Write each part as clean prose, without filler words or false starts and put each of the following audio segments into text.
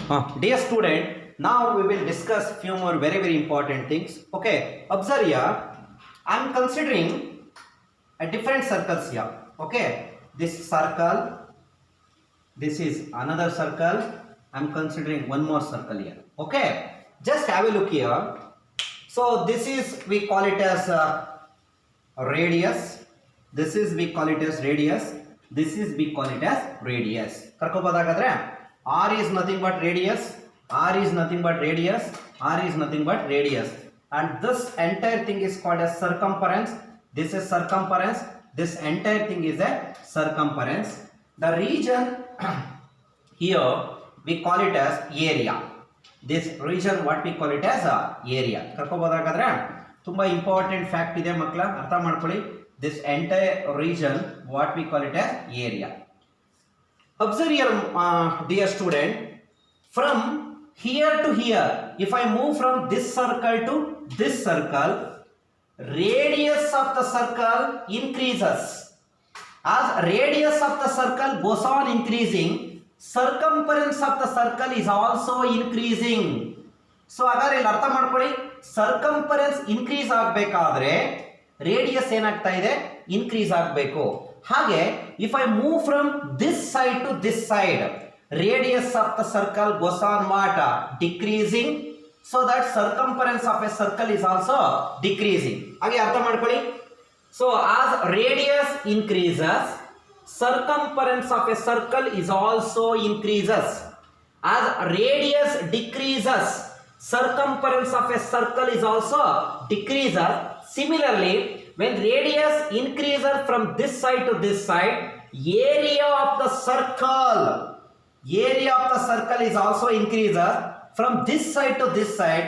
Dear student, now we will discuss few more very important things. Okay, observe here. I am considering a different circles here. Okay, this circle, this is another circle. I am considering one more circle here. Okay, just have a look here. So this is, we call it as radius. This is, we call it as radius. This is, we call it as radius. R is nothing but radius, R is nothing but radius, R is nothing but radius, and this entire thing is called as circumference. This is circumference, this entire thing is a circumference. The region here we call it as area. This region what we call it as area. Tumba important fact ide makla artha ಮಾಡ್ಕೊಳ್ಳಿ. This entire region what we call it as area. Observe here, dear student, from here to here, if I move from this circle to this circle, radius of the circle increases. As radius of the circle goes on increasing, circumference of the circle is also increasing. So, agar ಇಲ್ಲಿ ಅರ್ಥ ಮಾಡ್ಕೊಳ್ಳಿ, circumference increase ಆಗಬೇಕಾದ್ರೆ radius ಏನಾಗ್ತಾ ಇದೆ, increase ಆಗಬೇಕು. ಹಾಗೆ if I move from this side to this side, radius of the circle goes on what? Decreasing, so that circumference of a circle is also decreasing. ಹಾಗೆ ಅರ್ಥ ಮಾಡ್ಕೊಳ್ಳಿ. So as radius increases, circumference of a circle is also increases. As radius decreases, circumference of a circle is also decreases. Similarly, when radius increases from this side to this side, area of the circle is also increases. From this side to this side,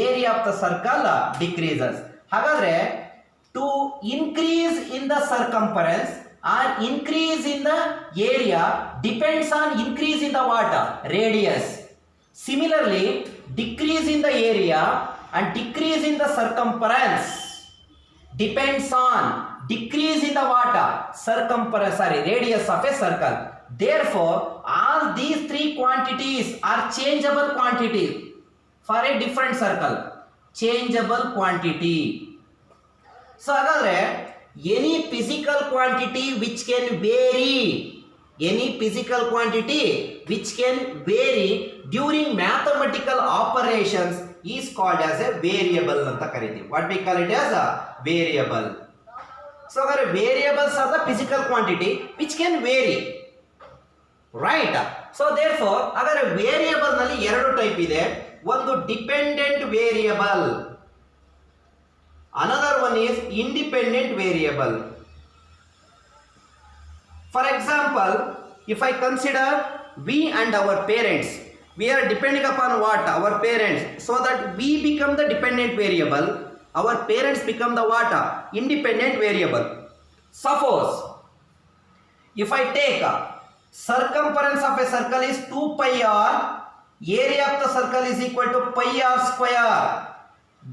area of the circle decreases. Hagadre, to increase in the circumference or increase in the area depends on increase in the water radius. Similarly, decrease in the area and decrease in the circumference depends on decrease in the water radius of a circle. Therefore, all these three quantities are changeable quantities for a different circle. Changeable quantity. So, any physical quantity which can vary during mathematical operations is called as a variable anta kariti. What we call it as a variable. So variables are the physical quantity which can vary, right? So therefore variable nalli ಎರಡು type ಇದೆ. ಒಂದು dependent variable, another one is independent variable. For example, if I consider we and our parents, we are depending upon what? Our parents. So that we become the dependent variable, our parents become the what? Independent variable. Suppose, if I take circumference of a circle is 2 pi r, area of the circle is equal to pi r square.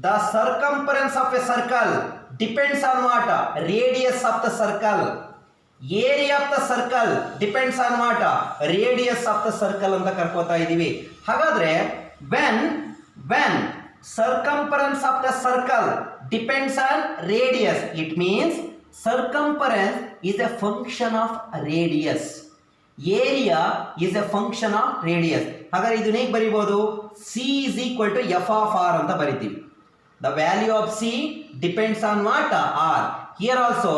The circumference of a circle depends on what? Radius of the circle. Area of the circle depends on what? Radius of the circle ಅಂತ ಕರ್ಕೋತಾ ಇದೀವಿ. ಹಾಗಾದ್ರೆ when circumference of the circle depends on radius, it means circumference is a function of radius, area is a function of radius. ಹಾಗಾದ್ರೆ ಇದನ್ನ ಹೇಗೆ ಬರೀಬಹುದು? C is equal to f of r ಅಂತ ಬರೀತೀವಿ. The value of C depends on what? R. Here also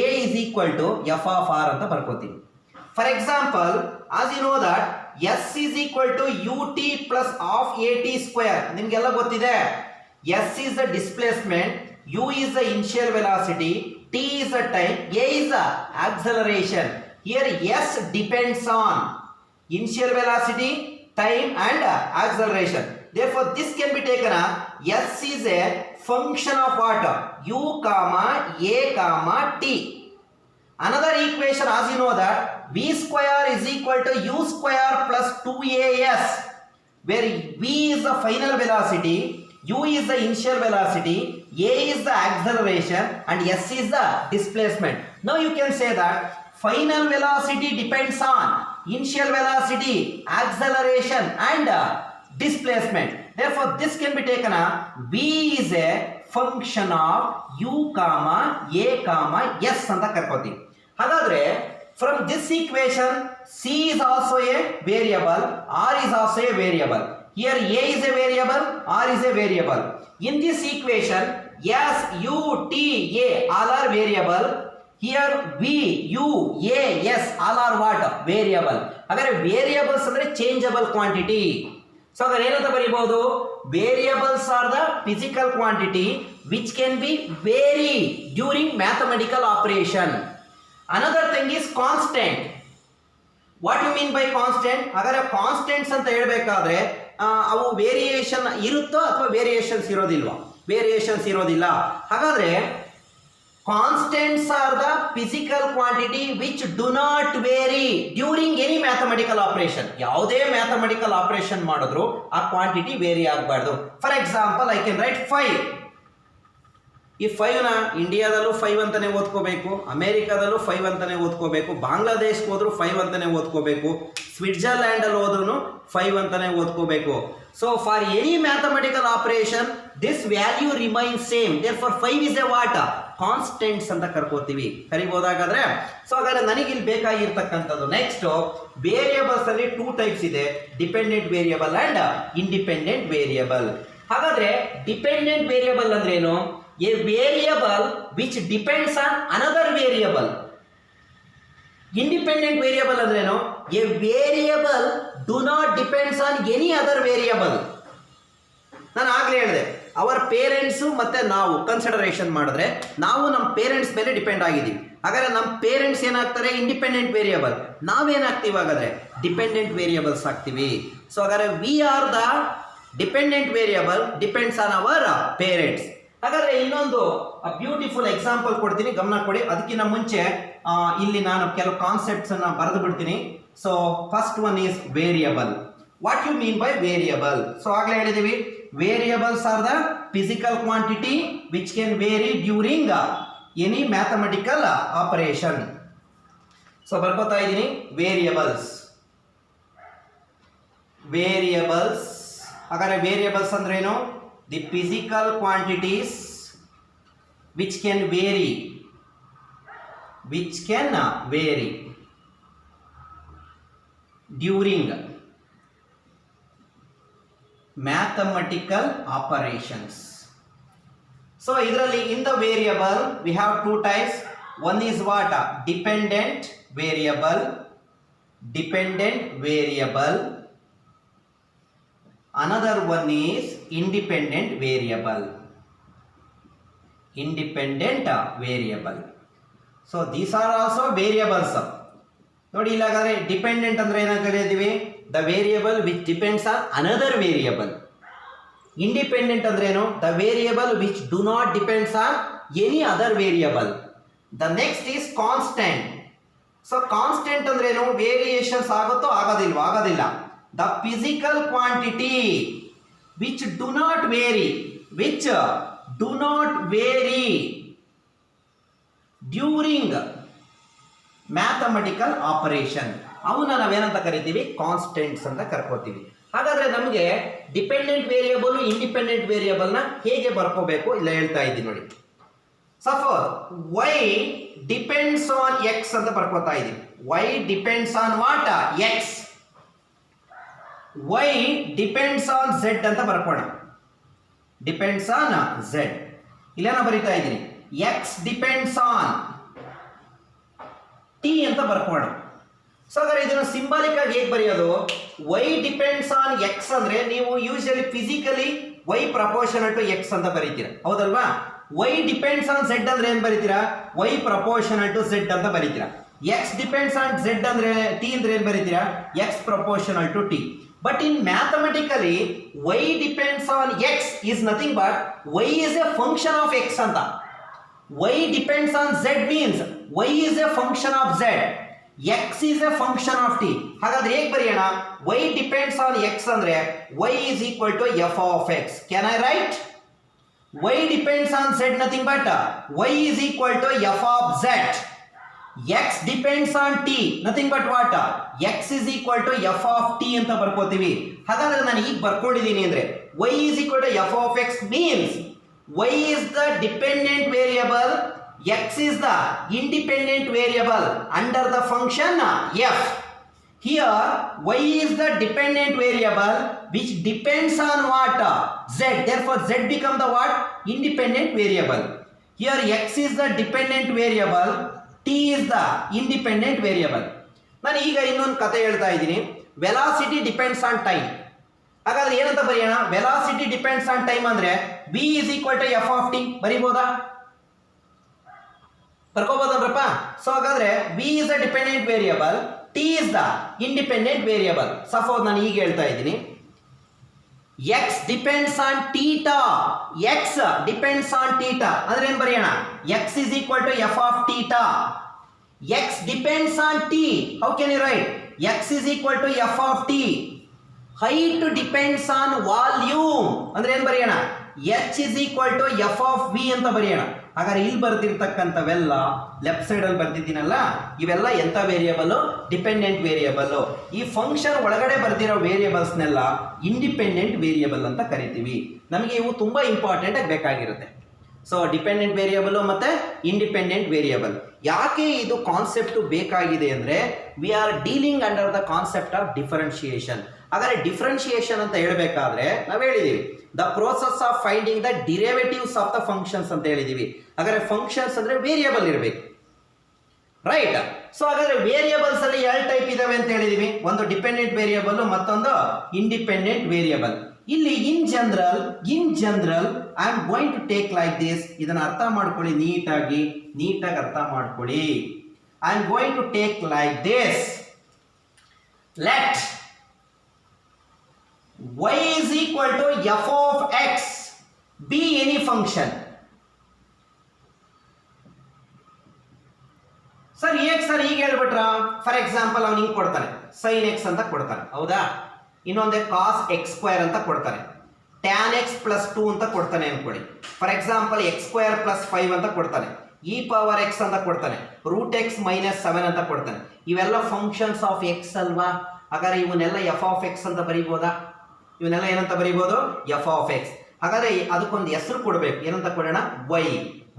A is equal to f of r ಅಂತ ಬರ್ಕೋತೀವಿ. For example, as you know that S is equal to ut plus half at square. ನಿಮಗೆಲ್ಲ ಗೊತ್ತಿದೆ. S is the displacement, u is the initial velocity, t is the time, a is the acceleration. Here S depends on initial velocity, time and acceleration. Therefore, this can be taken as S is a function of what? U comma a comma t. Another equation, as you know that v square is equal to u square plus 2as, where v is the final velocity, u is the initial velocity, a is the acceleration and s is the displacement. Now you can say that final velocity depends on initial velocity, acceleration and displacement. Therefore, this can be taken V is a function of U, a, s ಅಂತ ಕರ್ಕೋತೀವಿ. ಹಾಗಾದ್ರೆ from this equation, C is also a variable, R is also a variable. Here A is a variable, R is a variable. In this equation, S, U, T, A all are variable. Here V, U, A, S all are what? Variable. ಹಾಗಾದ್ರೆ variables ಅಂದ್ರೆ changeable quantity. So ಹಾಗಾದ್ರೆ ಏನಂತ ಬರೀಬಹುದು? Variables are the physical quantity which can be vary during mathematical operation. Another thing is constant. What you mean by constant? ಹಾಗಾದ್ರೆ constants ಅಂತ ಹೇಳಬೇಕಾದ್ರೆ ಅವು variation ಇರುತ್ತೋ ಅಥವಾ ವೇರಿಯೇಷನ್ಸ್ ಇರೋದಿಲ್ವಾ? ವೇರಿಯೇಷನ್ಸ್ ಇರೋದಿಲ್ಲ. ಹಾಗಾದ್ರೆ constants are the physical quantity which do not vary during any mathematical operation. ಯಾವುದೇ mathematical operation ಮಾಡಿದ್ರು ಆ ಕ್ವಾಂಟಿಟಿ ವೇರಿ ಆಗಬಾರ್ದು. For example I can write 5. ಈ 5ನ ಇಂಡಿಯಾದಲ್ಲೂ 5 ಅಂತಾನೆ ಓದ್ಕೋಬೇಕು, ಅಮೆರಿಕಾದಲ್ಲೂ 5 ಅಂತಾನೆ ಓದ್ಕೋಬೇಕು, ಬಾಂಗ್ಲಾದೇಶ್ಗೆ ಹೋದ್ರು 5 ಅಂತಾನೆ ಓದ್ಕೋಬೇಕು, ಸ್ವಿಟ್ಜರ್ಲ್ಯಾಂಡ್ ಅಲ್ಲಿ ಹೋದ್ರೂ 5 ಅಂತಾನೆ ಓದ್ಕೋಬೇಕು. So for any mathematical operation this value remains same. Therefore 5 is a what? Constants ಅಂತ ಕರ್ಕೋತೀವಿ, ಕರಿಬಹುದಾಗಾದ್ರೆ. ಸೊ ಹಾಗಾದ್ರೆ ನನಗೆ ಇಲ್ಲಿ ಬೇಕಾಗಿರ್ತಕ್ಕಂಥದ್ದು ನೆಕ್ಸ್ಟ್ ವೇರಿಯಬಲ್ಸ್ ಅಲ್ಲಿ 2 ಟೈಪ್ಸ್ ಇದೆ, dependent variable and independent variable. ಹಾಗಾದ್ರೆ ಡಿಪೆಂಡೆಂಟ್ ವೇರಿಯಬಲ್ ಅಂದ್ರೆ ಏನು? A variable which depends on another variable. Independent variable ಅಂದ್ರೇನು? A variable do not depends on any other variable. ನಾನು ಆಗ್ಲೇ ಹೇಳಿದೆ, ಅವರ್ ಪೇರೆಂಟ್ಸು ಮತ್ತೆ ನಾವು ಕನ್ಸಿಡರೇಷನ್ ಮಾಡಿದ್ರೆ ನಾವು ನಮ್ಮ ಪೇರೆಂಟ್ಸ್ ಮೇಲೆ ಡಿಪೆಂಡ್ ಆಗಿದ್ದೀವಿ. ಹಾಗಾದ್ರೆ ನಮ್ಮ ಪೇರೆಂಟ್ಸ್ ಏನಾಗ್ತಾರೆ? Independent variable. ನಾವೇನಾಗ್ತೀವಿ ಹಾಗಾದ್ರೆ? ಡಿಪೆಂಡೆಂಟ್ ವೇರಿಯಬಲ್ಸ್ ಆಗ್ತೀವಿ. ಸೊ ಹಾಗಾದ್ರೆ we are the dependent variable depends on our parents. ಹಾಗಾದ್ರೆ ಇನ್ನೊಂದು ಬ್ಯೂಟಿಫುಲ್ ಎಕ್ಸಾಂಪಲ್ ಕೊಡ್ತೀನಿ, ಗಮನ ಕೊಡಿ. ಅದಕ್ಕಿಂತ ಮುಂಚೆ ಇಲ್ಲಿ ನಾನು ಕೆಲವು ಕಾನ್ಸೆಪ್ಟ್ಸ್ ಅನ್ನ ಬರೆದು ಬಿಡ್ತೀನಿ. So first one is variable. What you mean by variable? So ಆಗ್ಲೇ ಹೇಳಿದೀವಿ, variables are the physical quantity which can vary during any mathematical operation. So ಬರ್ಕೋತಾ ಇದ್ದೀನಿ ವೇರಿಯಬಲ್ಸ್. ವೇರಿಯಬಲ್ಸ್ ಹಾಗಾದ್ರೆ ವೇರಿಯಬಲ್ಸ್ ಅಂದ್ರೆ ಏನು? The physical quantities which can vary during mathematical operations. So idrali in the variable we have 2 types. One is what? Dependent variable. Another one is independent variable. So these are also variables. ನೋಡಿ ಇಲ್ಲಾಗಾದ್ರೆ dependent ಅಂದ್ರೆ ಏನಂತ ಹೇಳಿದೀವಿ? The variable which depends on another variable. Independent ಅಂದ್ರೆ ಏನು? The variable which do not depends on any other variable. The next is constant. So constant ಅಂದ್ರೆ ಏನು? Variations ಆಗುತ್ತೋ ಆಗೋದಿಲ್ಲ. The physical quantity which do not vary during mathematical operation. ಅವನ್ನ ನಾವೇನಂತ ಕರಿತೀವಿ? Constants ಅಂತ ಕರ್ಕೋತೀವಿ. ಹಾಗಾದ್ರೆ ನಮಗೆ ಡಿಪೆಂಡೆಂಟ್ ವೇರಿಯಬಲ್ ಇಂಡಿಪೆಂಡೆಂಟ್ ವೇರಿಯಬಲ್ ನ ಹೇಗೆ ಬರ್ಕೋಬೇಕು ಇಲ್ಲ ಹೇಳ್ತಾ ಇದ್ದೀನಿ ನೋಡಿ. Suppose y depends on x ಅಂತ ಬರ್ಕೋತಾ ಇದ್ದೀನಿ. y depends on what? x. y depends on z ಅಂತ ಬರ್ಕೋಣ. Depends on z. ಇಲ್ಲೇನ ಬರೀತಾ ಇದ್ದೀನಿ? x ಡಿಪೆಂಡ್ಸ್ ಆನ್ t ಅಂತ ಬರ್ಕೋಣ. ಸೊ ಹಾಗಾದ್ರೆ ಇದನ್ನ ಸಿಂಬಾಲಿಕ್ ಆಗಿ ಹೇಗೆ ಬರೆಯೋದು? y ಡಿಪೆಂಡ್ಸ್ ಆನ್ x ಅಂದ್ರೆ ನೀವು usually physically y proportional to x ಅಂತ ಬರೀತೀರಾ, ಹೌದಲ್ವಾ? y ಡಿಪೆಂಡ್ಸ್ ಆನ್ z ಅಂದ್ರೆ ಏನ್ ಬರೀತೀರಾ? y ಪ್ರಪೋರ್ಷನಲ್ ಟು z ಅಂತ ಬರೀತೀರಾ. x ಡಿಪೆಂಡ್ಸ್ ಆನ್ z ಅಂದ್ರೆ t ಅಂದ್ರೆ ಏನ್ ಬರೀತೀರಾ? x proportional to t. But in mathematically, y depends on x is nothing but y is a function of x anta. Y depends on z means y is a function of z. X is a function of t. ಹಾಗಾದ್ರೆ ಹೇಗೆ ಬರೆಯೋಣ? y depends on x ಅಂದ್ರೆ y is equal to f of x. Can I write? Y depends on z nothing but y is equal to f of z. x depends on t, nothing but what x is equal to f of t ಅಂತ ಬರ್ಕೋತೀವಿ. ಹಾಗಾದ್ರೆ ನಾನು ಈಗ ಬರ್ಕೊಂಡಿದ್ದೀನಿ ಅಂದ್ರೆ y is equal to f of x means y is the dependent variable, x is the independent variable under the function f. Here y is the dependent variable which depends on what? Z. Therefore z become the what? Independent variable. Here x is the dependent variable, t is the independent variable. ನಾನು ಈಗ ಇನ್ನೊಂದು ಕಥೆ ಹೇಳ್ತಾ ಇದ್ದೀನಿ. Velocity depends on time. ಹಾಗಾದ್ರೆ ಏನಂತ ಬರೆಯೋಣ? Velocity depends on time ಅಂದ್ರೆ v is equal to f of t ಬರಿಬೋದಾ? ಬರ್ಕೋಬೋದಲ್ರಪ್ಪ? ಸೊ ಹಾಗಾದ್ರೆ v is the dependent variable, t is the independent variable. Suppose ನಾನು ಈಗ ಹೇಳ್ತಾ ಇದ್ದೀನಿ x depends on theta, x depends on theta ಅಂದ್ರೆ ಏನು ಬರೆಯೋಣ? x is equal to f of theta. x depends on t, how can you write? x is equal to f of t. height depends on volume ಅಂದ್ರೆ ಏನು ಬರೆಯೋಣ? h is equal to f of v ಅಂತ ಬರೆಯೋಣ. ಹಾಗಾದ್ರೆ ಇಲ್ಲಿ ಬರ್ತಿರ್ತಕ್ಕಂಥವೆಲ್ಲ left side ಅಲ್ಲಿ ಬರ್ತಿದ್ದೀನಲ್ಲ, ಇವೆಲ್ಲ ಎಂತ ವೇರಿಯಬಲ್? Dependent variable. ಈ ಫಂಕ್ಷನ್ ಒಳಗಡೆ ಬರ್ತಿರೋ ವೇರಿಯಬಲ್ಸ್ನೆಲ್ಲ ಇಂಡಿಪೆಂಡೆಂಟ್ ವೇರಿಯಬಲ್ ಅಂತ ಕರಿತೀವಿ. ನಮಗೆ ಇವು ತುಂಬಾ ಇಂಪಾರ್ಟೆಂಟ್ ಆಗಿ ಬೇಕಾಗಿರುತ್ತೆ. ಸೊ ಡಿಪೆಂಡೆಂಟ್ ವೇರಿಯಬಲ್ ಮತ್ತೆ ಇಂಡಿಪೆಂಡೆಂಟ್ ವೇರಿಯಬಲ್. ಯಾಕೆ ಇದು ಕಾನ್ಸೆಪ್ಟ್ ಬೇಕಾಗಿದೆ ಅಂದ್ರೆ we are dealing under the concept of differentiation. ಹಾಗಾದ್ರೆ ಡಿಫರೆನ್ಶಿಯೇಷನ್ ಅಂತ ಹೇಳಬೇಕಾದ್ರೆ ನಾವು ಹೇಳಿದೀವಿ the process of finding the derivatives of the functions ಅಂತ ಹೇಳಿದೀವಿ. ಹಾಗಾದ್ರೆ ಫಂಕ್ಷನ್ಸ್ ಅಂದ್ರೆ ವೇರಿಯಬಲ್ ಇರಬೇಕು, ರೈಟ್? ಸೊ ಹಾಗಾದ್ರೆ ವೇರಿಯಬಲ್ಸ್ ಅಲ್ಲಿ ಎರಡು ಟೈಪ್ ಇದಾವೆ ಅಂತ ಹೇಳಿದೀವಿ. ಒಂದು ಡಿಪೆಂಡೆಂಟ್ ವೇರಿಯಬಲ್, ಮತ್ತೊಂದು ಇಂಡಿಪೆಂಡೆಂಟ್ ವೇರಿಯಬಲ್. ಇಲ್ಲಿ in general I am going to take like this. ಇದನ್ನ ಅರ್ಥ ಮಾಡ್ಕೊಳ್ಳಿ, ನೀಟಾಗಿ ಅರ್ಥ ಮಾಡ್ಕೊಳ್ಳಿ. I am going to take like this. Let y is equal to f of x be any function. Sir ಈಗ ಹೇಳ್ಬಿಟ್ರ? For example ಅವ್ನು ಹಿಂಗೆ ಕೊಡ್ತಾನೆ, sin x ಅಂತ ಕೊಡ್ತಾನೆ, ಹೌದಾ? ಇನ್ನೊಂದೇ cos x ಸ್ಕ್ವೇರ್ ಅಂತ ಕೊಡ್ತಾನೆ, tan x plus 2 ಅಂತ ಕೊಡ್ತಾನೆ ಅನ್ಕೊಳ್ಳಿ. For example x square plus 5 ಅಂತ ಕೊಡ್ತಾನೆ, e ಪವರ್ x ಅಂತ ಕೊಡ್ತಾನೆ, ರೂಟ್ x ಮೈನಸ್ 7 ಅಂತ ಕೊಡ್ತಾನೆ. ಇವೆಲ್ಲ ಫಂಕ್ಷನ್ಸ್ ಆಫ್ x ಅಲ್ವಾ? ಹಾಗಾದ್ರೆ ಇವನ್ನೆಲ್ಲ f of x ಅಂತ ಬರೀಬೋದಾ? ಇವನ್ನೆಲ್ಲ ಏನಂತ ಬರೀಬಹುದು? f of x. ಹಾಗಾದ್ರೆ ಅದಕ್ಕೊಂದು ಹೆಸರು ಕೊಡಬೇಕು. ಏನಂತ ಕೊಡೋಣ?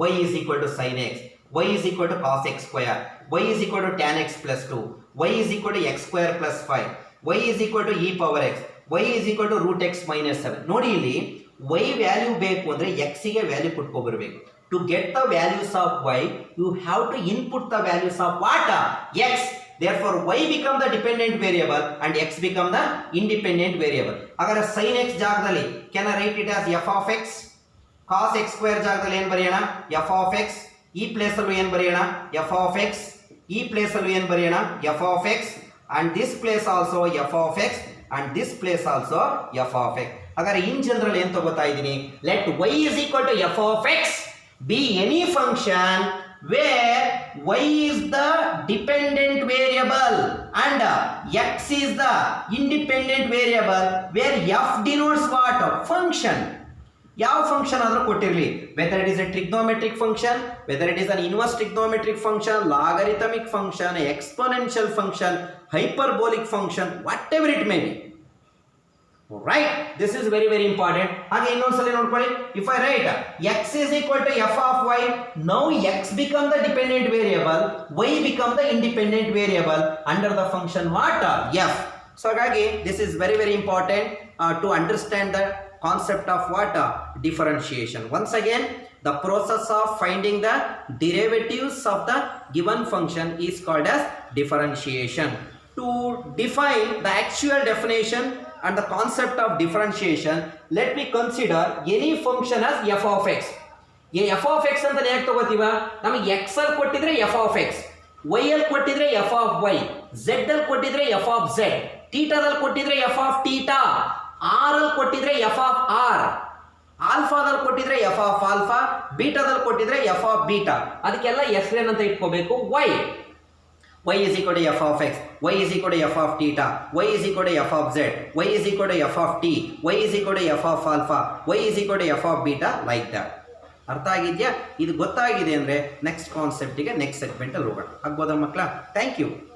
y is equal to sin x, y is equal to cos x square, y is equal to tan x plus 2, y is equal to x square plus 5, y is equal to e power x, y is equal to root x minus 7. ನೋಡಿ ಇಲ್ಲಿ y value ಬೇಕು ಅಂದ್ರೆ x ಗೆ value ಕೊಟ್ಕೊಬರ್ಬೇಕು. To get the values of y, you have to input the values of what? x. Therefore y become the dependent variable and x become the independent variable. ಹಾಗಾದ್ರೆ sin x ಜಾಗದಲ್ಲಿ can I write it as f of x? cos x square ಜಾಗದಲ್ಲಿ ಏನು ಬರೆಯೋಣ? f of x. ಈ place ಅಲ್ಲಿ ಏನು ಬರೆಯೋಣ? f of x. ಈ ಪ್ಲೇಸ್ ಅಲ್ಲಿ ಏನು ಬರೆಯೋಣ? f of x. and this place also f of x and this place also f of x. ಹಾಗಾದ್ರೆ ಇನ್ ಜನರಲ್ ಏನು ತಗೋತಾ ಇದ್ದೀನಿ? let y is equal to f of x be any function where y is the dependent variable and x is the independent variable, where f denotes what? function. ಯಾವ function ಆದರೂ ಕೊಟ್ಟಿರಲಿ, whether it is a trigonometric function, whether it is an inverse trigonometric function, logarithmic function, exponential function, hyperbolic function, what ever it may be, right? This is very very important. ಹಾಗೆ ಇನ್ನೊಂದ್ಸಲ ನೋಡ್ಕೊಳ್ಳಿ, if I write x is equal to f of y, now x become the dependent variable, y become the independent variable under the function what? f. So ಹಾಗಾಗಿ this is very very important to understand the concept of what? differentiation. Once again, the process of finding the derivatives of the given function is called as differentiation. To define the actual definition and the concept of differentiation, let me consider any function as f of x. f of x ಅಂತ ಯಾಕೆ ತಗೋತೀವ? ನಮಗೆ x ಅಲ್ಲಿ ಕೊಟ್ಟಿದ್ರೆ f of x, y ಅಲ್ಲಿ ಕೊಟ್ಟಿದ್ರೆ f of y, z ಅಲ್ಲಿ ಕೊಟ್ಟಿದ್ರೆ f of z, ಥೀಟಾದಲ್ಲಿ ಕೊಟ್ಟಿದ್ರೆ f of ಥೀಟಾ, r ಅಲ್ಲಿ ಕೊಟ್ಟಿದ್ರೆ f of r, ಆಲ್ಫಾದಲ್ಲಿ ಕೊಟ್ಟಿದ್ರೆ f of ಆಲ್ಫಾ, ಬೀಟಾದಲ್ಲಿ ಕೊಟ್ಟಿದ್ರೆ f of ಬೀಟಾ. ಅದಕ್ಕೆಲ್ಲ ಹೆಸರೇನಂತ ಇಟ್ಕೋಬೇಕು? y is equal to f of x, y is equal to f of theta, y is equal to f of z, y is equal to f of t, y is equal to f of alpha, y is equal to f of beta, like that. ಅರ್ಥ ಆಗಿದೆಯಾ? ಇದು ಗೊತ್ತಾಗಿದೆ ಅಂದರೆ next ಕಾನ್ಸೆಪ್ಟಿಗೆ next ಸೆಗ್ಮೆಂಟಲ್ಲಿ ಹೋಗೋಣ. ಆಗ್ಬೋದಾ ಮಕ್ಕಳ? Thank you.